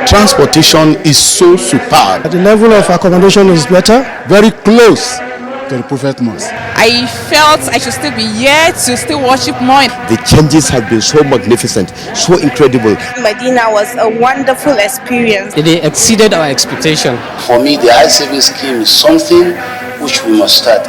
Transportation is so superb. The level of accommodation is better. Very close to the Prophet Mosque. I felt I should still be here to still worship more. The changes have been so magnificent, so incredible. Medina was a wonderful experience. They exceeded our expectation. For me, the Hajj service scheme is something which we must start.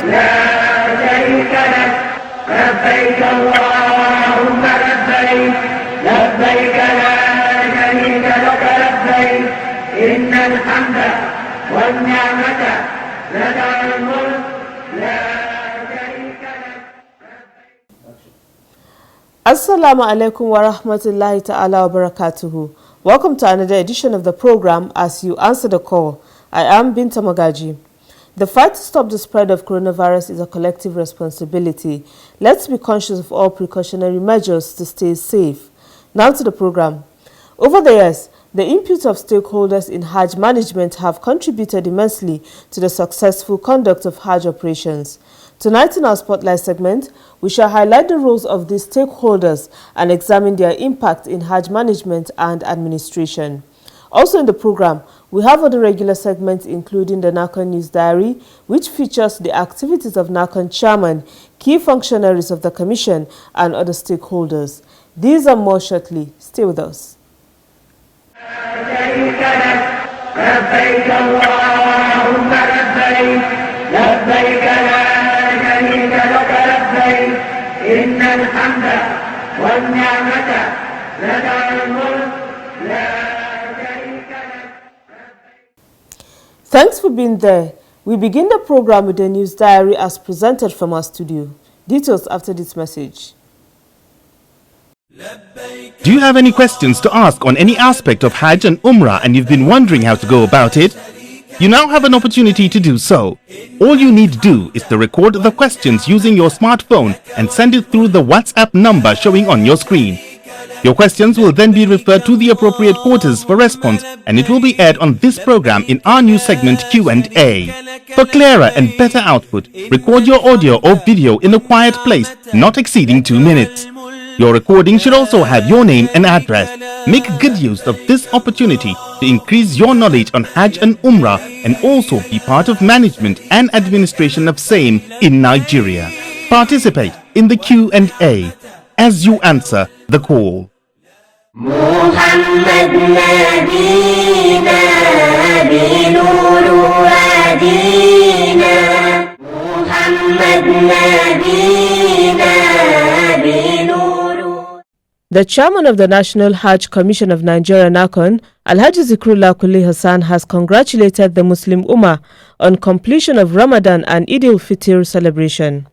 Assalamu alaikum wa rahmatullahi ta'ala wa barakatuhu. Welcome to another edition of the program As You Answer the Call. I am Binta Magaji. The fight to stop the spread of coronavirus is a collective responsibility. Let's be conscious of all precautionary measures to stay safe. Now to the program. Over the years, the input of stakeholders in Hajj management have contributed immensely to the successful conduct of Hajj operations. Tonight in our Spotlight segment, we shall highlight the roles of these stakeholders and examine their impact in Hajj management and administration. Also in the program, we have other regular segments including the NAHCON News Diary, which features the activities of NAHCON chairman, key functionaries of the commission, and other stakeholders. These are more shortly. Stay with us. Thanks for being there. We begin the program with the news diary as presented from our studio. Details after this message. Do you have any questions to ask on any aspect of Hajj and Umrah and you've been wondering how to go about it? You now have an opportunity to do so. All you need to do is to record the questions using your smartphone and send it through the WhatsApp number showing on your screen. Your questions will then be referred to the appropriate quarters for response, and it will be aired on this program in our new segment Q&A. For clearer and better output, record your audio or video in a quiet place, not exceeding 2 minutes. Your recording should also have your name and address. Make good use of this opportunity to increase your knowledge on Hajj and Umrah and also be part of management and administration of same in Nigeria. Participate in the Q&A as you answer the call. Muhammad Nabina binuru adina. Muhammad Nabina binuru. The chairman of the National Hajj Commission of Nigeria, NAHCON, Alhaji Zikrullah Kuli Hassan, has congratulated the Muslim Ummah on completion of Ramadan and Eid al-Fitr celebration.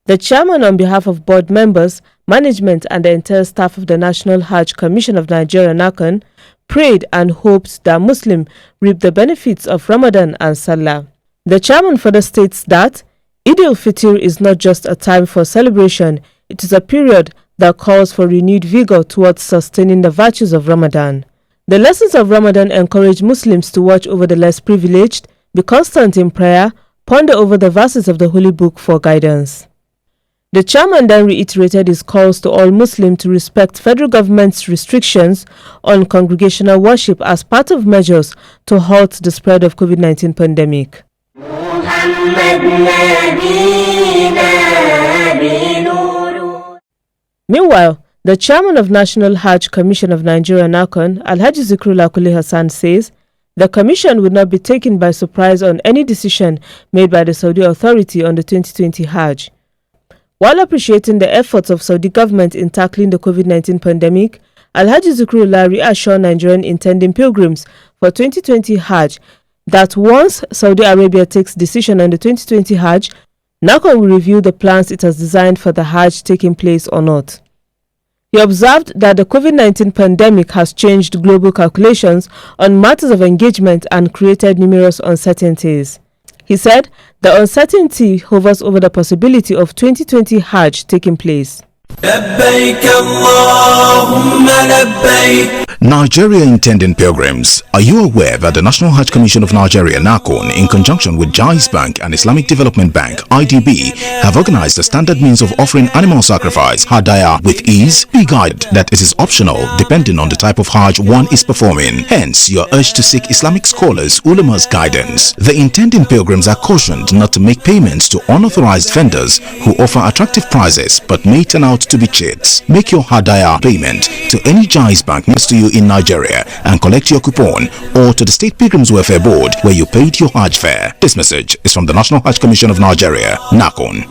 The chairman, on behalf of board members, management and the entire staff of the National Hajj Commission of Nigeria, NAHCON, prayed and hoped that Muslims reap the benefits of Ramadan and Salah. The chairman further states that Eid al-Fitr is not just a time for celebration, it is a period that calls for renewed vigor towards sustaining the virtues of Ramadan. The lessons of Ramadan encourage Muslims to watch over the less privileged, be constant in prayer, ponder over the verses of the Holy Book for guidance. The chairman then reiterated his calls to all Muslims to respect federal government's restrictions on congregational worship as part of measures to halt the spread of COVID-19 pandemic. Meanwhile, the chairman of National Hajj Commission of Nigeria, NAHCON, Alhaji Zikrullah Kuli Hassan, says the commission would not be taken by surprise on any decision made by the Saudi authority on the 2020 Hajj. While appreciating the efforts of Saudi government in tackling the COVID-19 pandemic, Alhaji Zikrullah reassured Nigerian intending pilgrims for 2020 Hajj that once Saudi Arabia takes decision on the 2020 Hajj, NAHCON will review the plans it has designed for the Hajj taking place or not. He observed that the COVID-19 pandemic has changed global calculations on matters of engagement and created numerous uncertainties. He said the uncertainty hovers over the possibility of 2020 Hajj taking place. Nigeria intending pilgrims. Are you aware that the National Hajj Commission of Nigeria NAHCON, in conjunction with Jais Bank and Islamic Development Bank IDB, have organized a standard means of offering animal sacrifice hadaya with ease? Be guided that it is optional depending on the type of Hajj one is performing. Hence, you are urged to seek Islamic scholars' ulama's guidance. The intending pilgrims are cautioned not to make payments to unauthorized vendors who offer attractive prices but may turn out to be cheats. Make your hadaya payment to any Jais Bank next to you in Nigeria and collect your coupon, or to the State Pilgrims Welfare Board where you paid your Hajj fare. This message is from the National Hajj Commission of Nigeria, NAHCON.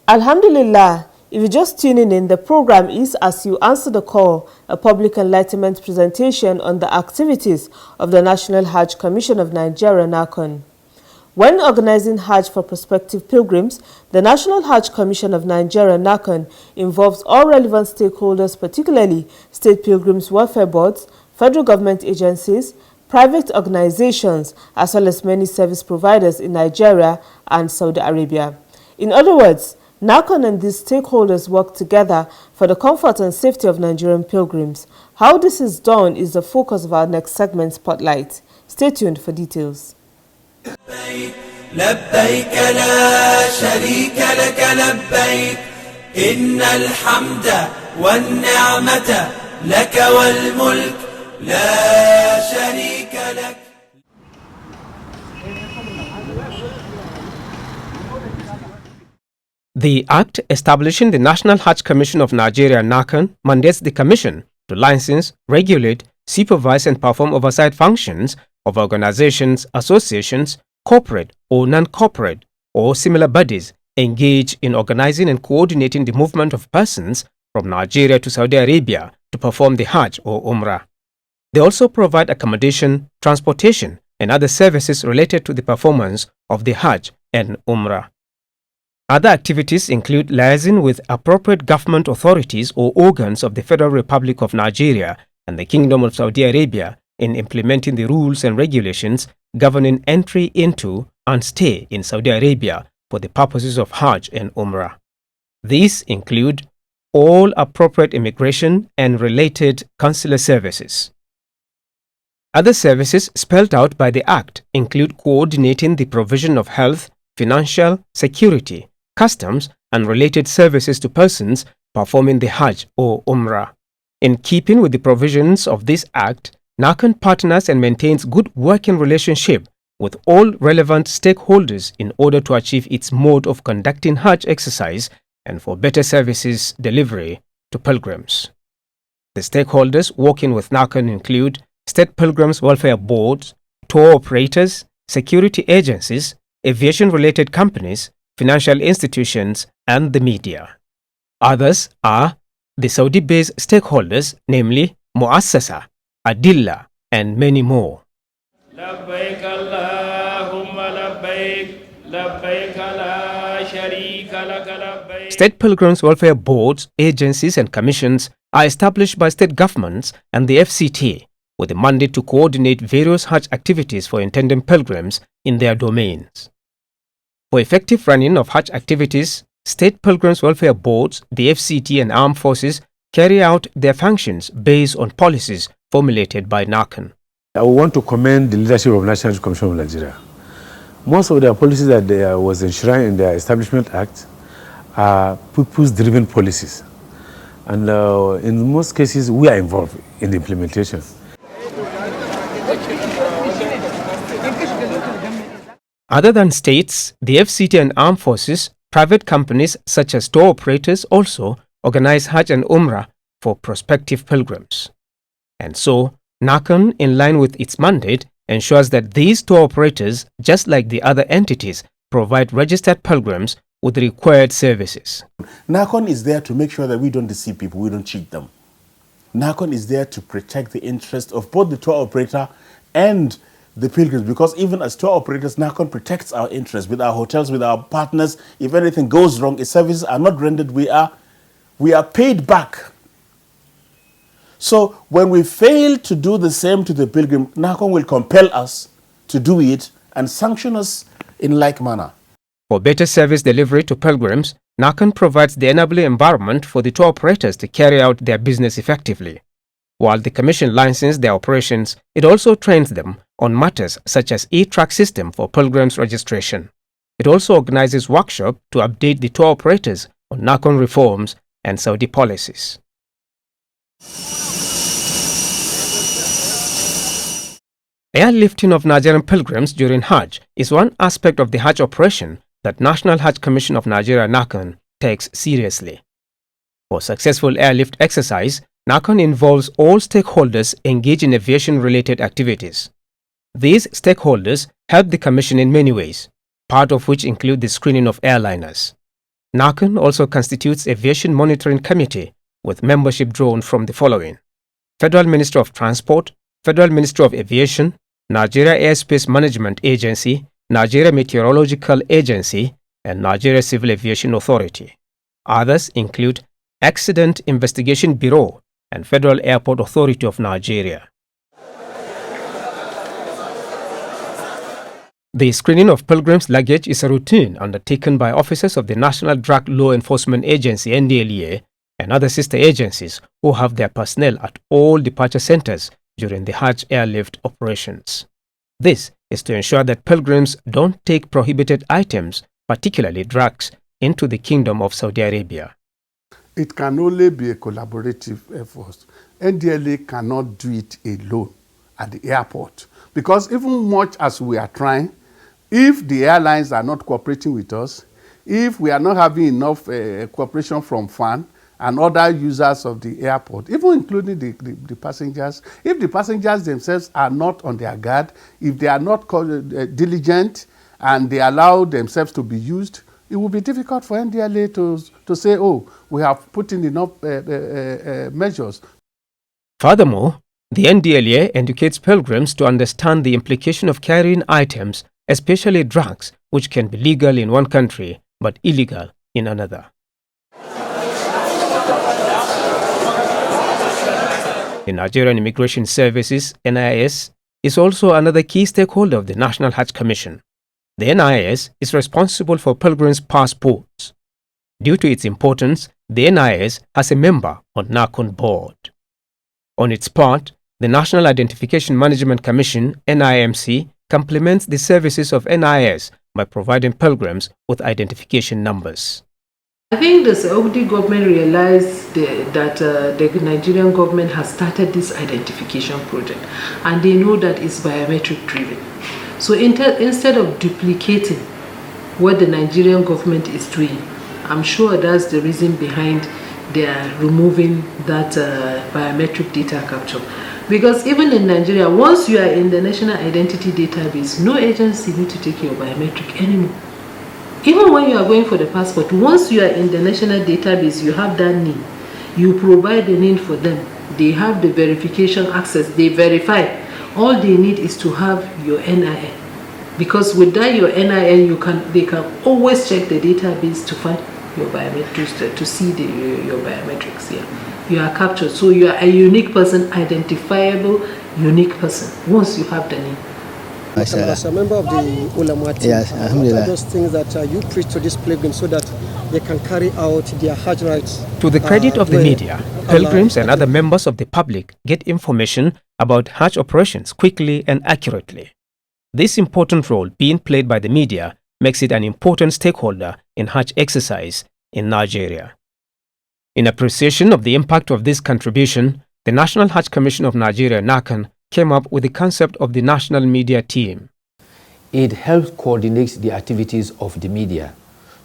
Alhamdulillah. If you're just tuning in, the program is As You Answer the Call, a public enlightenment presentation on the activities of the National Hajj Commission of Nigeria, NAHCON. When organizing Hajj for prospective pilgrims, the National Hajj Commission of Nigeria, NAHCON, involves all relevant stakeholders, particularly state pilgrims welfare boards, federal government agencies, private organizations, as well as many service providers in Nigeria and Saudi Arabia. In other words, NAHCON and these stakeholders work together for the comfort and safety of Nigerian pilgrims. How this is done is the focus of our next segment, Spotlight. Stay tuned for details. لبيك لا شريك لك لبيك إن الحمد والنعمة لك والملك لا شريك لك. The Act establishing the National Hajj Commission of Nigeria NAHCON mandates the Commission to license, regulate, supervise and perform oversight functions of organizations, associations, corporate or non-corporate or similar bodies engaged in organizing and coordinating the movement of persons from Nigeria to Saudi Arabia to perform the Hajj or Umrah. They also provide accommodation, transportation and other services related to the performance of the Hajj and Umrah. Other activities include liaising with appropriate government authorities or organs of the Federal Republic of Nigeria and the Kingdom of Saudi Arabia in implementing the rules and regulations governing entry into and stay in Saudi Arabia for the purposes of Hajj and Umrah. These include all appropriate immigration and related consular services. Other services spelled out by the Act include coordinating the provision of health, financial, security, customs, and related services to persons performing the Hajj or Umrah. In keeping with the provisions of this Act, NAHCON partners and maintains good working relationship with all relevant stakeholders in order to achieve its mode of conducting Hajj exercise and for better services delivery to pilgrims. The stakeholders working with NAHCON include State Pilgrims Welfare Boards, tour operators, security agencies, aviation-related companies, financial institutions, and the media. Others are the Saudi-based stakeholders, namely Muassasa, Adilla, and many more. State Pilgrims Welfare Boards, agencies, and commissions are established by state governments and the FCT with a mandate to coordinate various Hajj activities for intending pilgrims in their domains. For effective running of Hajj activities, State Pilgrims Welfare Boards, the FCT, and armed forces carry out their functions based on policies formulated by NAHCON. I want to commend the leadership of National Hajj Commission of Nigeria. Most of their policies that was enshrined in the Establishment Act are purpose-driven policies. And in most cases, we are involved in the implementation. Other than states, the FCT and armed forces, private companies such as tour operators also organize Hajj and Umrah for prospective pilgrims. And so, NAHCON, in line with its mandate, ensures that these tour operators, just like the other entities, provide registered pilgrims with the required services. NAHCON is there to make sure that we don't deceive people, we don't cheat them. NAHCON is there to protect the interest of both the tour operator and the pilgrims, because even as tour operators, NAHCON protects our interests with our hotels, with our partners. If anything goes wrong, if services are not rendered, we are paid back. So when we fail to do the same to the pilgrim, NAHCON will compel us to do it and sanction us in like manner. For better service delivery to pilgrims, NAHCON provides the enabling environment for the tour operators to carry out their business effectively. While the Commission licenses their operations, it also trains them on matters such as e-track system for pilgrims registration. It also organizes workshops to update the tour operators on NAHCON reforms and Saudi policies. Airlifting of Nigerian pilgrims during Hajj is one aspect of the Hajj operation that National Hajj Commission of Nigeria NAHCON takes seriously. For successful airlift exercise, NAHCON involves all stakeholders engaged in aviation-related activities. These stakeholders help the Commission in many ways, part of which include the screening of airliners. NAHCON also constitutes Aviation Monitoring Committee with membership drawn from the following: Federal Ministry of Transport, Federal Ministry of Aviation, Nigeria Airspace Management Agency, Nigeria Meteorological Agency, and Nigeria Civil Aviation Authority. Others include Accident Investigation Bureau and Federal Airport Authority of Nigeria. The screening of pilgrims' luggage is a routine undertaken by officers of the National Drug Law Enforcement Agency (NDLEA) and other sister agencies who have their personnel at all departure centers during the Hajj airlift operations. This is to ensure that pilgrims don't take prohibited items, particularly drugs, into the Kingdom of Saudi Arabia. It can only be a collaborative effort. NDLEA cannot do it alone at the airport, because even much as we are trying, if the airlines are not cooperating with us, if we are not having enough cooperation from FAN and other users of the airport, even including the passengers, if the passengers themselves are not on their guard, if they are not diligent and they allow themselves to be used, it will be difficult for NDLEA to say, oh, we have put in enough measures. Furthermore, the NDLEA educates pilgrims to understand the implication of carrying items, especially drugs, which can be legal in one country but illegal in another. The Nigerian Immigration Services (NIS) is also another key stakeholder of the National Hajj Commission. The NIS is responsible for pilgrims' passports. Due to its importance, the NIS has a member on NAHCON board. On its part, the National Identification Management Commission (NIMC) complements the services of NIS by providing pilgrims with identification numbers. I think the Saudi government realized that the Nigerian government has started this identification project, and they know that it's biometric driven. So instead of duplicating what the Nigerian government is doing, I'm sure that's the reason behind their removing that biometric data capture. Because even in Nigeria, once you are in the National Identity Database, no agency needs to take your biometric anymore. Even when you are going for the passport, once you are in the National Database, you have that name. You provide the name for them. They have the verification access. They verify. All they need is to have your NIN. Because with that, your NIN, they can always check the database to find your biometrics, to see your biometrics here. You are captured. So you are a unique person, identifiable, unique person, once you have the name. As a member of the Ulama team, yes, what are those things that you preach to these pilgrims so that they can carry out their Hajj rites? To the credit of the media, pilgrims and other members of the public get information about Hajj operations quickly and accurately. This important role being played by the media makes it an important stakeholder in Hajj exercise in Nigeria. In appreciation of the impact of this contribution, the National Hajj Commission of Nigeria NAHCON came up with the concept of the National Media Team. It helps coordinate the activities of the media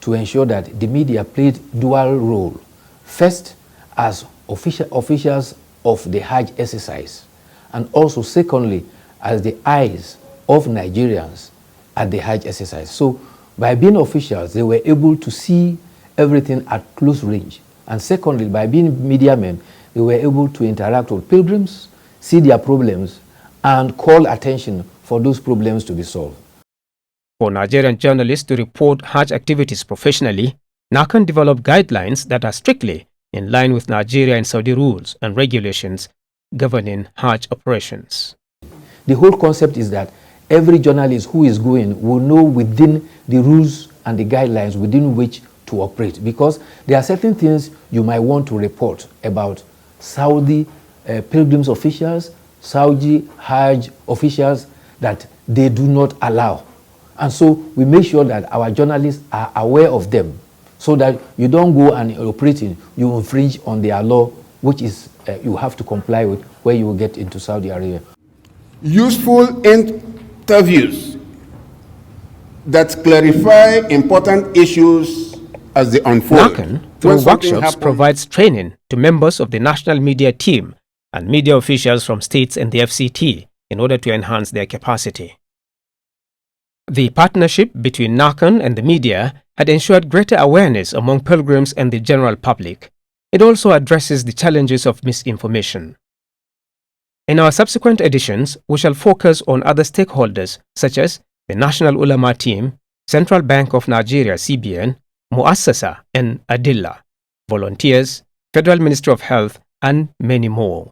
to ensure that the media played dual role. First, as officials of the Hajj exercise, and also secondly, as the eyes of Nigerians at the Hajj exercise. So by being officials, they were able to see everything at close range. And secondly, by being media men, they were able to interact with pilgrims, see their problems, and call attention for those problems to be solved. For Nigerian journalists to report Hajj activities professionally, NAHCON developed guidelines that are strictly in line with Nigeria and Saudi rules and regulations governing Hajj operations. The whole concept is that every journalist who is going will know within the rules and the guidelines within which to operate, because there are certain things you might want to report about Saudi Pilgrims officials, Saudi Hajj officials that they do not allow. And so we make sure that our journalists are aware of them, so that you don't go and operate in, you infringe on their law, which is you have to comply with where you will get into Saudi Arabia. Useful interviews that clarify important issues as they unfold. NAHCON, through workshops, provides training to members of the national media team and media officials from states and the FCT in order to enhance their capacity. The partnership between NAHCON and the media had ensured greater awareness among pilgrims and the general public. It also addresses the challenges of misinformation. In our subsequent editions, we shall focus on other stakeholders such as the National Ulama Team, Central Bank of Nigeria (CBN), Muassasa and Adilla, volunteers, Federal Ministry of Health, and many more.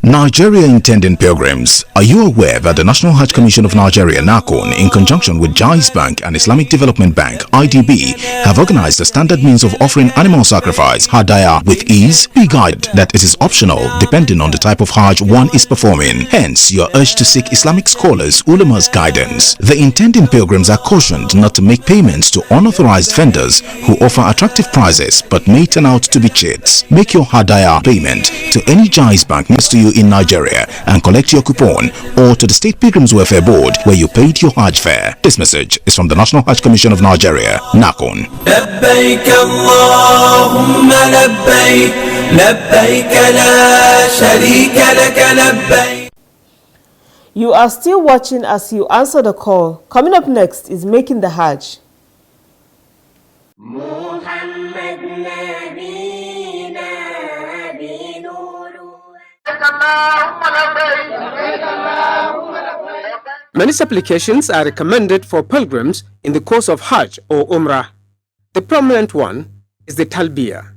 Nigeria intending pilgrims, are you aware that the National Hajj Commission of Nigeria (NAHCON), in conjunction with Jais Bank and Islamic Development Bank (IDB), have organized a standard means of offering animal sacrifice, hadaya, with ease? Be guided that it is optional depending on the type of Hajj one is performing. Hence, you are urged to seek Islamic scholars' ulama's guidance. The intending pilgrims are cautioned not to make payments to unauthorized vendors who offer attractive prices but may turn out to be cheats. Make your hadaya payment to any Jais Bank next to you in Nigeria and collect your coupon, or to the State Pilgrims Welfare Board where you paid your Hajj fare. This message is from the National Hajj Commission of Nigeria, NAHCON. You are still watching as you answer the call. Coming up next is Making the Hajj. Many supplications are recommended for pilgrims in the course of Hajj or Umrah. The prominent one is the Talbiyah.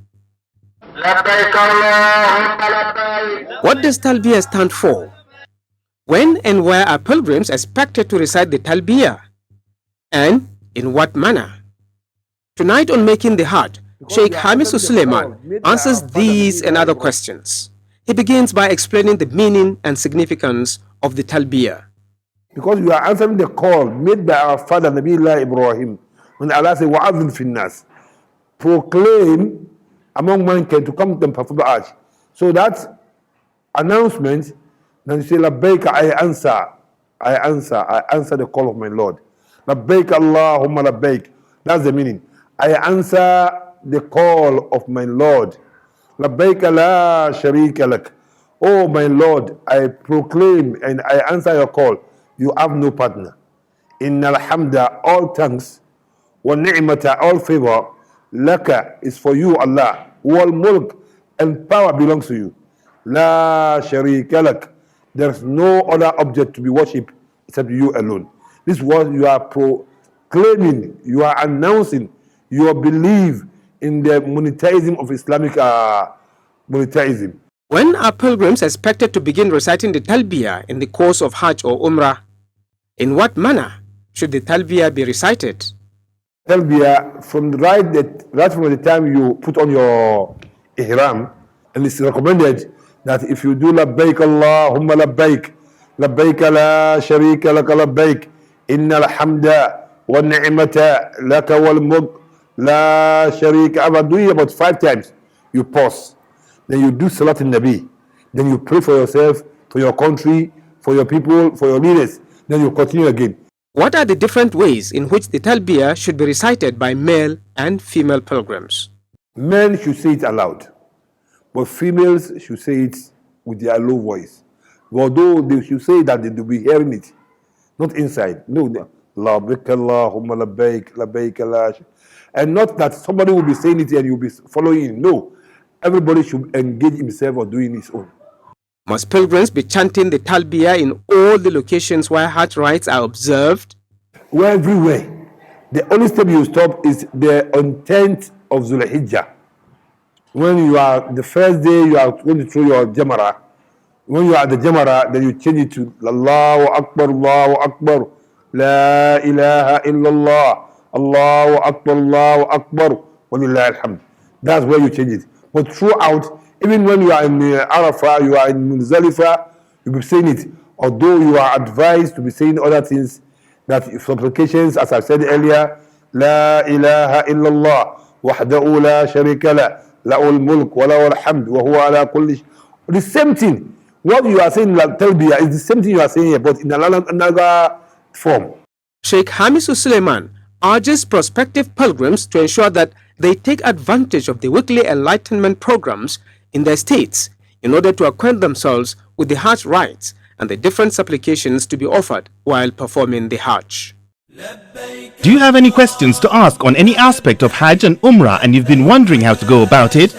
What does Talbiyah stand for? When and where are pilgrims expected to recite the Talbiyah? And in what manner? Tonight on Making the Hajj, Sheikh Hamisu Suleiman answers these and other questions. He begins by explaining the meaning and significance of the Talbiyah. Because you are answering the call made by our father Nabiullah Ibrahim, when Allah said, "Wa'adhin fin nas," proclaim among mankind to come and perform the Hajj. So that announcement, then you say, "Labbaik, I answer the call of my Lord." Labbaik Allahumma labbaik. That's the meaning. I answer the call of my Lord. Labbaik la sharika lak. Oh my Lord, I proclaim and I answer your call. You have no partner. Innal hamda, all thanks, wa ni'mata, all favor, laka is for you, Allah. Wal mulk, and power belongs to you. La sharika lak. There's no other object to be worshipped except you alone. This is what you are proclaiming, you are announcing your belief in the monotheism of Islamic monotheism. When are pilgrims expected to begin reciting the Talbiyah in the course of Hajj or Umrah? In what manner should the Talbiyah be recited? Talbiyah from right from the time you put on your ihram, and it's recommended that if you do labbaik Allahumma labbaik, labbaik la sharika laka labbaik, innal hamda wa ni'mata laka wal mulk la sharika. After doing it about 5 times, you pause. Then you do Salat al-Nabi. Then you pray for yourself, for your country, for your people, for your leaders. Then you continue again. What are the different ways in which the Talbiyah should be recited by male and female pilgrims? Men should say it aloud, but females should say it with their low voice. Although they should say that they will be hearing it, not inside. No, labbaik Allahumma labbaik, labbaik la. And not that somebody will be saying it and you'll be following. No. Everybody should engage himself or doing his own. Must pilgrims be chanting the Talbiyah in all the locations where Hajj rites are observed? Well, everywhere. The only step you stop is the 10th of Zulhijjah. When you are, the first day you are going to throw your Jamara, When you are at the Jamara, then you change it to Allahu Akbar, La ilaha illallah, Allahu Akbar, Walillahi alhamd. That's where you change it. But throughout, even when you are in Arafah, you are in Muzdalifah, you be saying it. Although you are advised to be saying other things, that supplications, as I said earlier, La ilaha illallah, wahdahu la sharika la, la'ul mulk wa la'ul hamd, wa huwa ala kulli. The same thing. What you are saying, like Talbiyah, is the same thing you are saying here, but in another form. Sheikh Hamisu Suleiman urges prospective pilgrims to ensure that they take advantage of the weekly enlightenment programs in their states in order to acquaint themselves with the Hajj rites and the different supplications to be offered while performing the Hajj. Do you have any questions to ask on any aspect of Hajj and Umrah and you've been wondering how to go about it?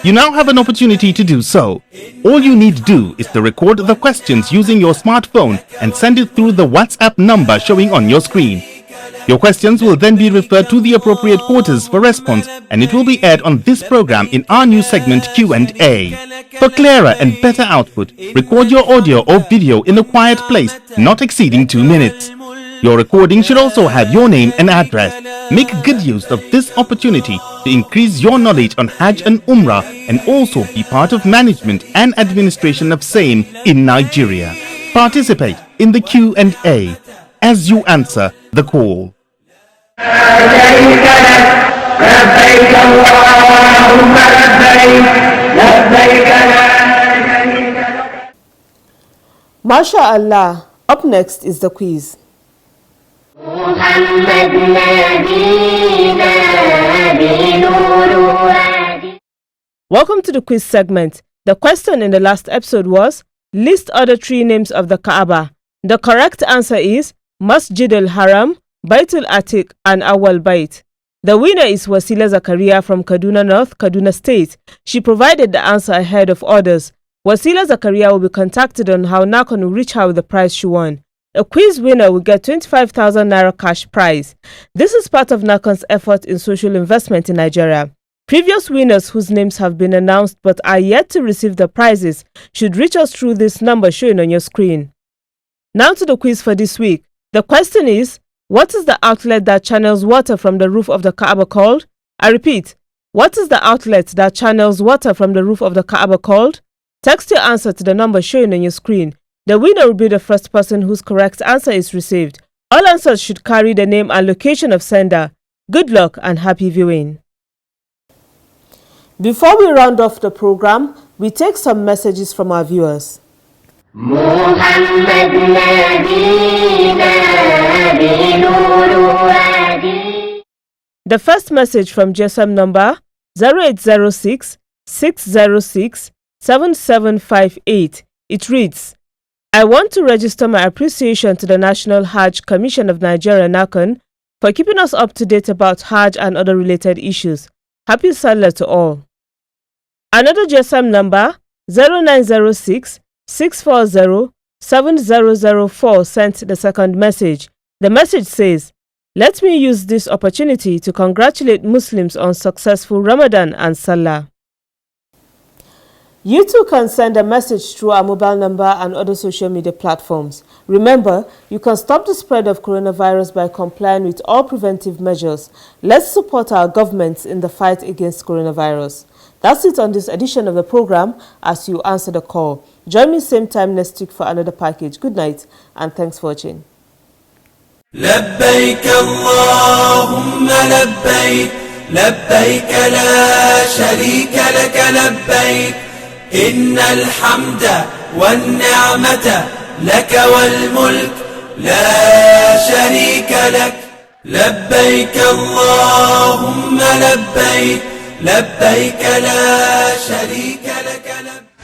You now have an opportunity to do so. All you need to do is to record the questions using your smartphone and send it through the WhatsApp number showing on your screen. Your questions will then be referred to the appropriate quarters for response, and it will be aired on this program in our new segment Q&A. For clearer and better output, record your audio or video in a quiet place, not exceeding 2 minutes. Your recording should also have your name and address. Make good use of this opportunity to increase your knowledge on Hajj and Umrah and also be part of management and administration of same in Nigeria. Participate in the Q&A as you answer the call. MashaAllah. Up next is the quiz. Welcome to the quiz segment. The question in the last episode was, list other 3 names of the Kaaba. The correct answer is Masjid al-Haram, Baitul Atiq and Awal Bait. The winner is Wasila Zakaria from Kaduna North, Kaduna State. She provided the answer ahead of others. Wasila Zakaria will be contacted on how NAHCON will reach her with the prize she won. A quiz winner will get 25,000 Naira cash prize. This is part of NAHCON's effort in social investment in Nigeria. Previous winners whose names have been announced but are yet to receive the prizes should reach us through this number showing on your screen. Now to the quiz for this week. The question is, what is the outlet that channels water from the roof of the Kaaba called? I repeat, what is the outlet that channels water from the roof of the Kaaba called? Text your answer to the number showing on your screen. The winner will be the first person whose correct answer is received. All answers should carry the name and location of sender. Good luck and happy viewing. Before we round off the program, we take some messages from our viewers. The first message from GSM number 0806 606 7758. It reads, I want to register my appreciation to the National Hajj Commission of Nigeria NAHCON for keeping us up to date about Hajj and other related issues. Happy Salah to all. Another GSM number 0906 640 7004 sent the second message. The message says, let me use this opportunity to congratulate Muslims on successful Ramadan and Salah. You too can send a message through our mobile number and other social media platforms. Remember, you can stop the spread of coronavirus by complying with all preventive measures. Let's support our governments in the fight against coronavirus. That's it on this edition of the program as you answer the call. Join me same time next week for another package. Good night and thanks for watching. لبيك اللهم لبيك لبيك لا شريك لك لبيك إن الحمد والنعمة لك والملك لا شريك لك لبيك اللهم لبيك لبيك لا شريك لك لبيك